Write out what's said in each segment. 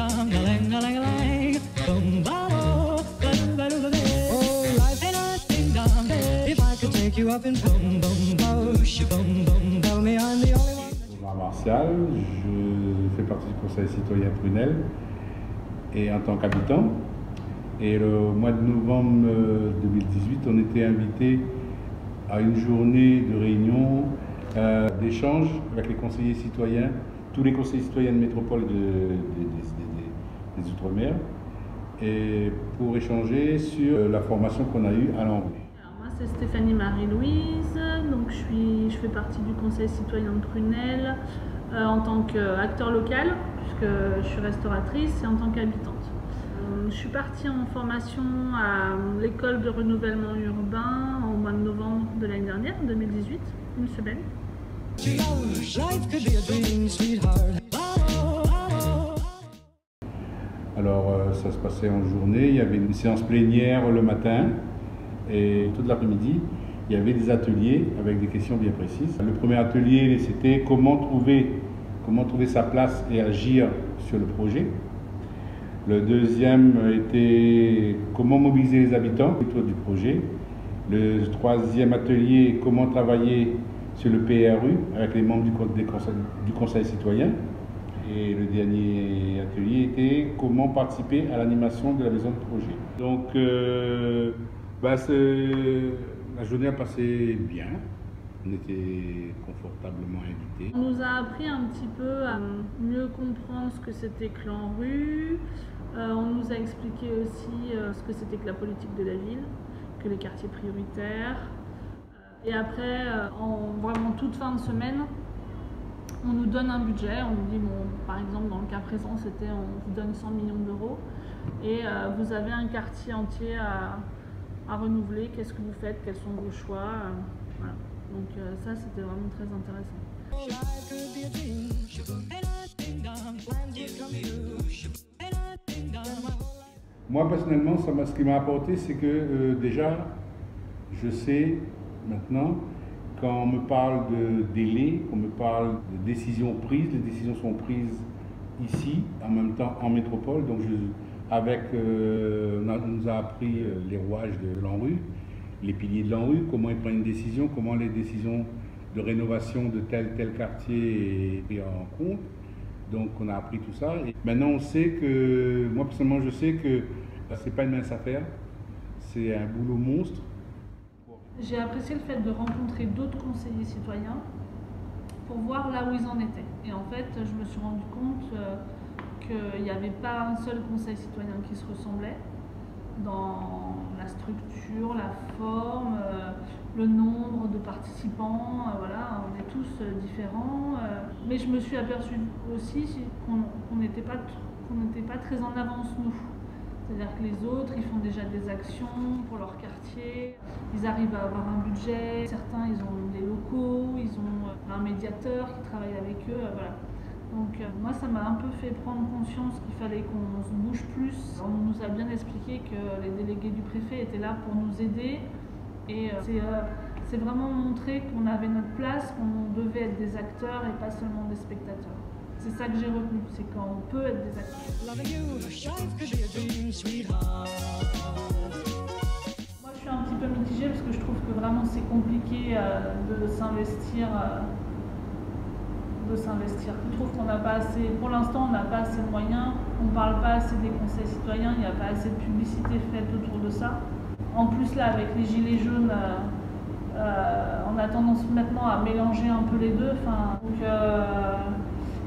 Omar Martial, je fais partie du Conseil citoyen Prunelle et en tant qu'habitant. Et le mois de novembre 2018, on était invité à une journée de réunion, d'échange avec les conseillers citoyens, tous les conseillers citoyens de métropole des Outre-mer, et pour échanger sur la formation qu'on a eue à l'Anrouille. Moi, c'est Stéphanie Marie-Louise, donc je fais partie du Conseil citoyen de Prunelle en tant qu'acteur local, puisque je suis restauratrice, et en tant qu'habitante. Je suis partie en formation à l'école de renouvellement urbain au mois de novembre de l'année dernière, 2018, une semaine. Alors ça se passait en journée, il y avait une séance plénière le matin et toute l'après-midi, il y avait des ateliers avec des questions bien précises. Le premier atelier, c'était comment trouver sa place et agir sur le projet. Le deuxième était comment mobiliser les habitants autour du projet. Le troisième atelier, comment travailler sur le PRU avec les membres du conseil citoyen. Et le dernier atelier était comment participer à l'animation de la maison de projet. Donc la journée a passé bien. On était confortablement invités. On nous a appris un petit peu à mieux comprendre ce que c'était que l'ANRU. On nous a expliqué aussi ce que c'était que la politique de la ville, que les quartiers prioritaires. Et après, en vraiment toute fin de semaine, on nous donne un budget. On nous dit, bon, par exemple, dans le cas présent, c'était on vous donne 100 millions d'euros et vous avez un quartier entier à renouveler. Qu'est-ce que vous faites? Quels sont vos choix? Voilà. Donc ça, c'était vraiment très intéressant. Moi, personnellement, ce qui m'a apporté, c'est que déjà, je sais maintenant, quand on me parle de délai, qu'on me parle de décisions prises, les décisions sont prises ici, en même temps en métropole. Donc, on nous a appris les rouages de l'ANRU, les piliers de l'ANRU, comment ils prennent une décision, comment les décisions de rénovation de tel quartier est pris en compte. Donc on a appris tout ça. Et maintenant on sait que, moi personnellement je sais que c'est pas une mince affaire, c'est un boulot monstre. J'ai apprécié le fait de rencontrer d'autres conseillers citoyens pour voir là où ils en étaient. Et en fait je me suis rendu compte qu'il n'y avait pas un seul conseil citoyen qui se ressemblait dans la structure, la forme, le nombre de participants, voilà, on est tous différents. Mais je me suis aperçue aussi qu'on n'était pas très en avance nous. C'est-à-dire que les autres, ils font déjà des actions pour leur quartier, ils arrivent à avoir un budget, certains ils ont des locaux, ils ont un médiateur qui travaille avec eux, voilà. Donc moi ça m'a un peu fait prendre conscience qu'il fallait qu'on se bouge plus. On nous a bien expliqué que les délégués du préfet étaient là pour nous aider et c'est vraiment montrer qu'on avait notre place, qu'on devait être des acteurs et pas seulement des spectateurs. C'est ça que j'ai retenu, c'est qu'on peut être des acteurs. Moi je suis un petit peu mitigée parce que je trouve que vraiment c'est compliqué de s'investir. Je trouve qu'on n'a pas assez, pour l'instant on n'a pas assez de moyens, on ne parle pas assez des conseils citoyens, il n'y a pas assez de publicité faite autour de ça. En plus là avec les gilets jaunes, on a tendance maintenant à mélanger un peu les deux. Donc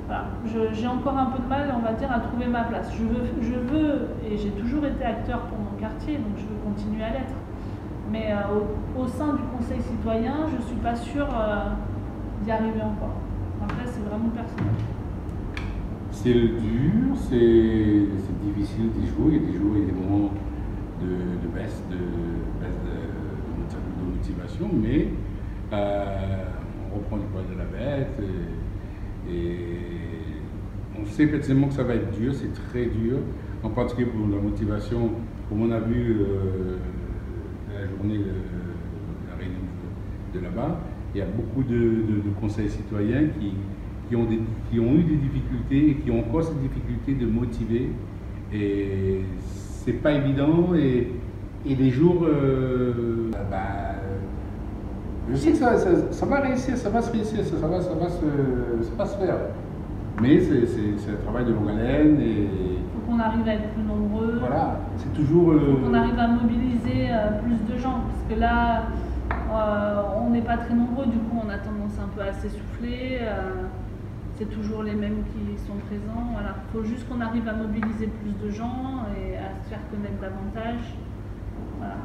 voilà, j'ai encore un peu de mal, on va dire, à trouver ma place. Je veux et j'ai toujours été acteur pour mon quartier, donc je veux continuer à l'être. Mais au sein du conseil citoyen, je ne suis pas sûre d'y arriver encore. Après, c'est vraiment personnel. C'est dur, c'est difficile des jours. Il y a des jours, il y a des moments de baisse de motivation, mais on reprend du poil de la bête et on sait précisément que ça va être dur, c'est très dur, en particulier pour la motivation. Comme on a vu la journée de la réunion de là-bas, il y a beaucoup de conseils citoyens qui qui ont eu des difficultés et qui ont encore cette difficulté de motiver. Et c'est pas évident. Et les jours, je sais que ça va réussir, ça va se réussir, ça va se faire. Mais c'est un travail de longue haleine. Et il faut qu'on arrive à être plus nombreux. Voilà, c'est toujours. Il faut qu'on arrive à mobiliser plus de gens, parce que là, on n'est pas très nombreux, du coup, on a tendance un peu à s'essouffler. C'est toujours les mêmes qui sont présents. Voilà. Il faut juste qu'on arrive à mobiliser plus de gens et à se faire connaître davantage. Voilà.